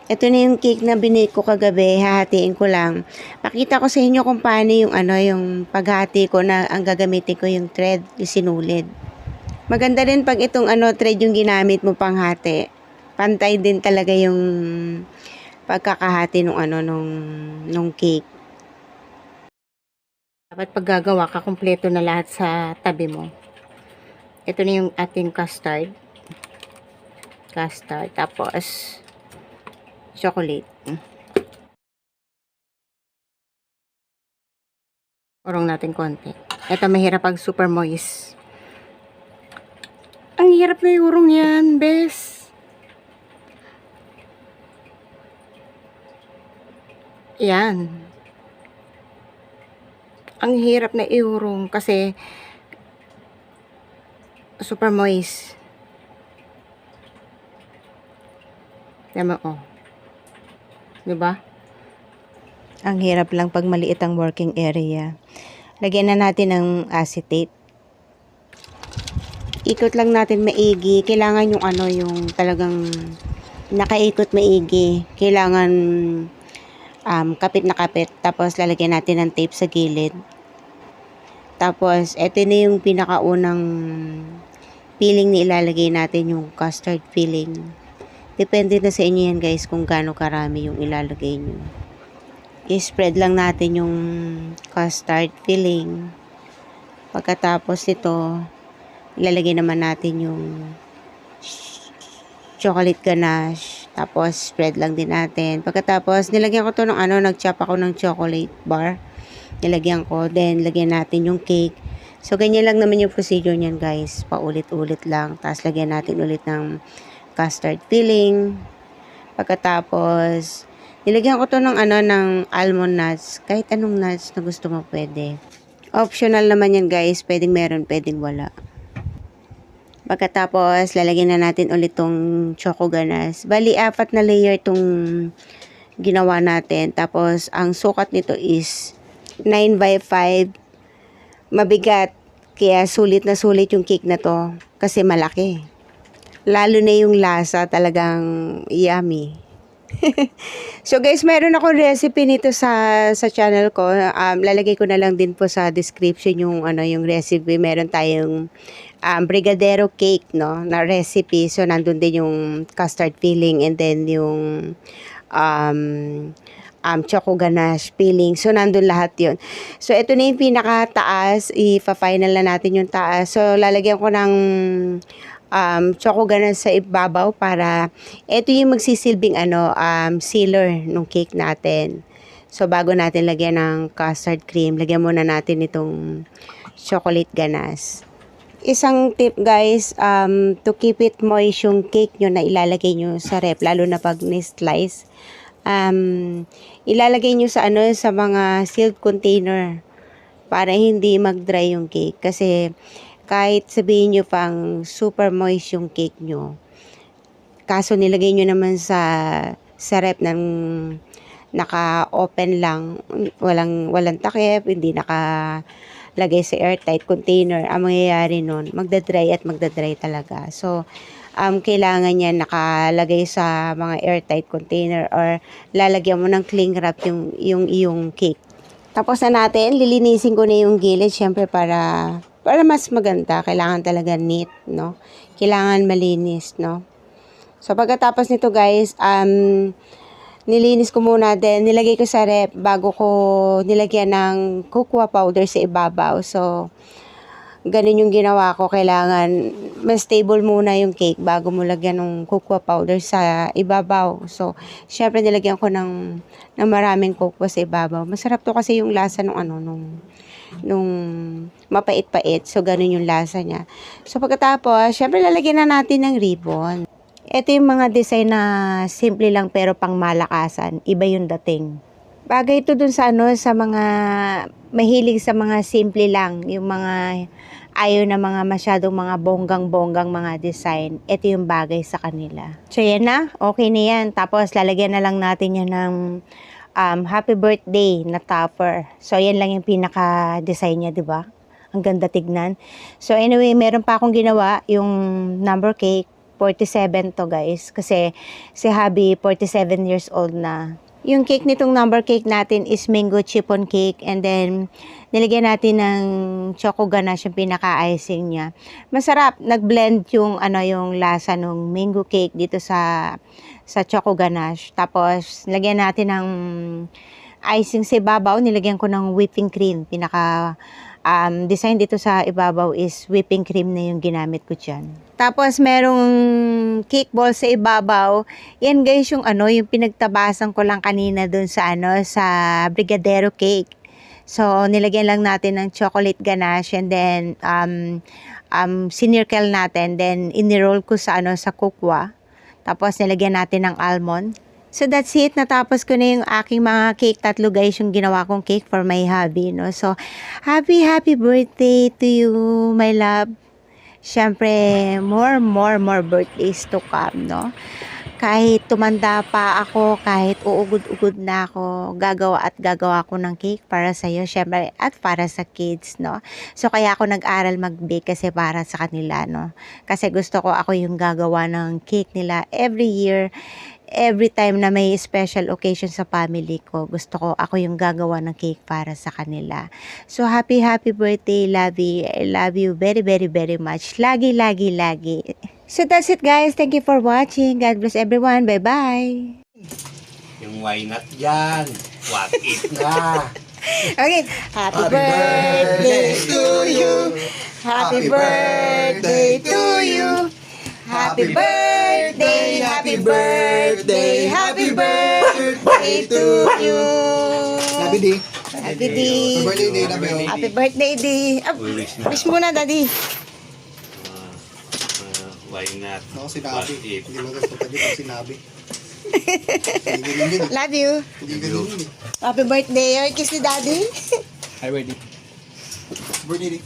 Ito na yung cake na binake ko kagabi, hahatiin ko lang. Pakita ko sa inyo kung paano yung yung paghati ko na ang gagamitin ko yung thread, yung sinulid. Maganda rin pag itong thread yung ginamit mo pang hati. Pantay din talaga yung pagkakahati nung cake. Dapat pag gagawa ka, kumpleto na lahat sa tabi mo. Ito na yung ating custard. Tapos chocolate. Urong natin konti. Ito mahirap pag super moist. Ang hirap na yung urong yan, bes. Yan. Ang hirap na iurong kasi super moist. Tama, oh. Diba? Ang hirap lang pag maliit ang working area. Lagyan na natin ng acetate. Ikot lang natin maigi. Kailangan yung yung talagang nakaikot maigi. Kailangan kapit na kapit. Tapos lalagyan natin ng tape sa gilid. Tapos ito na yung pinakaunang filling na ilalagay natin, yung custard filling. Depende na sa inyo yan guys kung gaano karami yung ilalagay nyo. I-spread lang natin yung custard filling. Pagkatapos nito, ilalagay naman natin yung chocolate ganache. Tapos, spread lang din natin. Pagkatapos, nilagyan ko to ng nag-chop ako ng chocolate bar. Nilagyan ko. Then, lagyan natin yung cake. So, ganyan lang naman yung procedure niyan guys. Paulit-ulit lang. Tapos, lagyan natin ulit ng custard filling. Pagkatapos, nilagyan ko to ng ng almond nuts. Kahit anong nuts na gusto mo pwede. Optional naman yan guys. Pwedeng meron, pwedeng wala. Pagkatapos, lalagyan na natin ulit tong choco ganache. Bali, 4 na layer tong ginawa natin. Tapos, ang sukat nito is 9x5. Mabigat. Kaya sulit na sulit yung cake na to. Kasi malaki. Lalo na yung lasa, talagang yummy. So guys, meron akong recipe nito sa channel ko. Lalagay ko na lang din po sa description yung yung recipe. Meron tayong brigadero cake, no, na recipe. So nandun din yung custard filling and then yung choco ganache filling. So nandun lahat yun. So ito na yung pinakataas. Ipa-final na natin yung taas. So lalagyan ko ng choco ganache sa ibabaw para ito yung magsisilbing sealer ng cake natin. So bago natin lagyan ng custard cream, lagyan muna natin itong chocolate ganache. Isang tip guys, to keep it moist yung cake nyo na ilalagay nyo sa rep, lalo na pag ni-slice, ilalagay nyo sa sa mga sealed container para hindi mag-dry yung cake. Kasi kahit sabihin nyo pang super moist yung cake nyo, kaso nilagay nyo naman sa rep ng naka-open lang, walang takip, hindi nakalagay sa airtight container, ang mangyayari nun, magdadry at magdadry talaga. So, kailangan yan nakalagay sa mga airtight container or lalagyan mo ng cling wrap yung cake. Tapos na natin, lilinisin ko na yung gilid, syempre para mas maganda. Kailangan talaga neat, no? Kailangan malinis, no? So, pagkatapos nito guys, nilinis ko muna din, nilagay ko sa rep bago ko nilagyan ng cocoa powder sa ibabaw. So, ganun yung ginawa ko. Kailangan mas stable muna yung cake bago mo lagyan ng cocoa powder sa ibabaw. So, syempre nilagyan ko ng maraming cocoa sa ibabaw. Masarap to kasi yung lasa nung mapait-pait. So, ganun yung lasa niya. So, pagkatapos, syempre lalagyan na natin ng ribbon. Ito yung mga design na simple lang pero pang malakasan. Iba yung dating. Bagay ito dun sa sa mga mahilig sa mga simple lang, yung mga ayaw na mga masyadong mga bonggang-bonggang mga design. Ito yung bagay sa kanila. So yan na, okay na yan. Tapos lalagyan na lang natin yan ng happy birthday na topper. So yan lang yung pinaka-design niya, di ba? Ang ganda tignan. So anyway, meron pa akong ginawa, yung number cake. 47 to guys. Kasi si hubby 47 years old na. Yung cake nitong number cake natin is mango chiffon cake. And then, nilagyan natin ng choco ganache yung pinaka-icing niya. Masarap. Nag-blend yung, yung lasa ng mango cake dito sa choco ganache. Tapos, nilagyan natin ng icing sa ibabaw. Nilagyan ko ng whipping cream. Design dito sa ibabaw is whipping cream na yung ginamit ko dyan. Tapos merong cake ball sa ibabaw. Yan guys yung yung pinagtabasan ko lang kanina dun sa sa brigadero cake. So nilagyan lang natin ng chocolate ganache and then sinircle natin, then iniroll ko sa sa kukwa. Tapos nilagyan natin ng almond. So that's it. Natapos ko na yung aking mga cake. 3 guys yung ginawa kong cake for my hubby, no? So, happy birthday to you, my love. Siyempre, more birthdays to come, no? Kahit tumanda pa ako, kahit uugod-ugod na ako, gagawa ko ng cake para sa iyo, syempre, at para sa kids, no? So, kaya ako nag-aral mag-bake kasi para sa kanila, no? Kasi gusto ko ako yung gagawa ng cake nila every year. Every time na may special occasion sa family ko, gusto ko ako yung gagawa ng cake para sa kanila. So, happy birthday, Lovey. I love you very much. Lagi. So, that's it, guys. Thank you for watching. God bless everyone. Bye-bye. Yung why not yan? What if na? Okay. Happy birthday to you. Happy birthday to you. Happy birthday to you. Happy day. Happy day. Birthday day na ba yun? Happy birthday day. Wish muna, daddy. Why not? Ako What sinabi. if? Hindi mo gusto pa dito sinabi. Love you. Hindi ganun yun eh. Happy birthday. Kiss ni daddy. Hi, birthday. Birthday day.